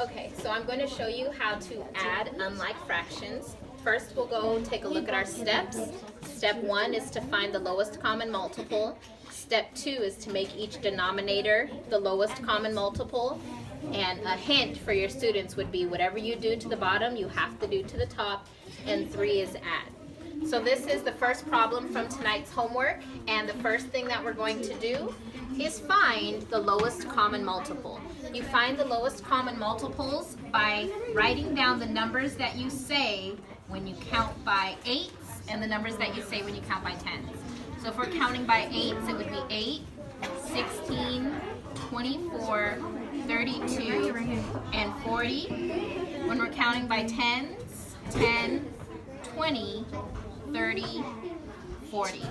Okay, so I'm going to show you how to add unlike fractions. First, we'll go take a look at our steps. Step 1 is to find the lowest common multiple. Step 2 is to make each denominator the lowest common multiple. And a hint for your students would be whatever you do to the bottom, you have to do to the top. And 3 is add. So this is the first problem from tonight's homework. And the first thing that we're going to do is find the lowest common multiple. You find the lowest common multiples by writing down the numbers that you say when you count by eights and the numbers that you say when you count by tens. So if we're counting by eights, it would be 8, 16, 24, 32, and 40. When we're counting by tens, 10, 20, 30, 40.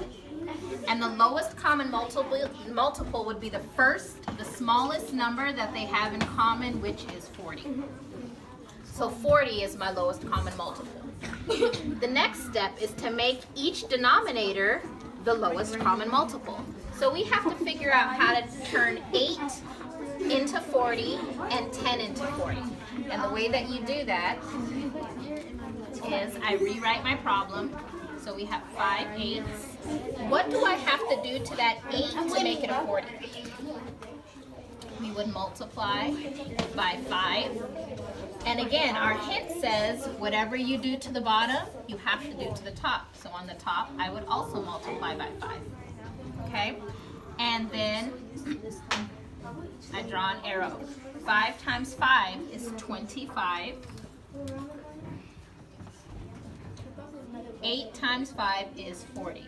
And the lowest common multiple would be the smallest number that they have in common, which is 40. So 40 is my lowest common multiple. The next step is to make each denominator the lowest common multiple. So we have to figure out how to turn 8 into 40 and 10 into 40. And the way that you do that is I rewrite my problem. So we have 5 eighths. What do I have to do to that 8 to make it a 40? We would multiply by 5. And again, our hint says whatever you do to the bottom, you have to do to the top. So on the top, I would also multiply by 5. Okay? And then I draw an arrow. 5 times 5 is 25. 8 times 5 is 40.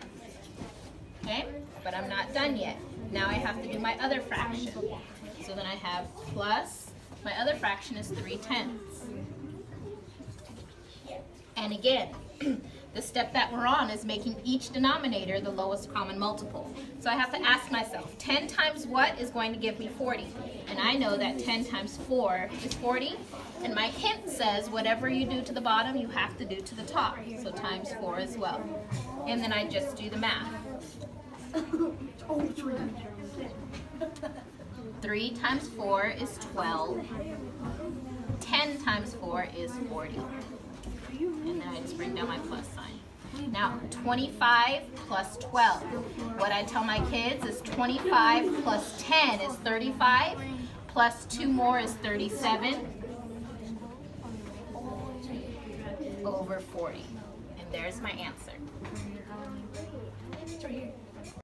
Okay? But I'm not done yet. Now I have to do my other fraction. So then I have plus, my other fraction is 3/10. And again, the step that we're on is making each denominator the lowest common multiple. So I have to ask myself, 10 times what is going to give me 40? And I know that 10 times 4 is 40. And my hint says whatever you do to the bottom, you have to do to the top. So times 4 as well. And then I just do the math. 3 times 4 is 12. 10 times 4 is 40. And then I just bring down my plus sign. Now, 25 plus 12. What I tell my kids is 25 plus 10 is 35, plus 2 more is 37, over 40. And there's my answer.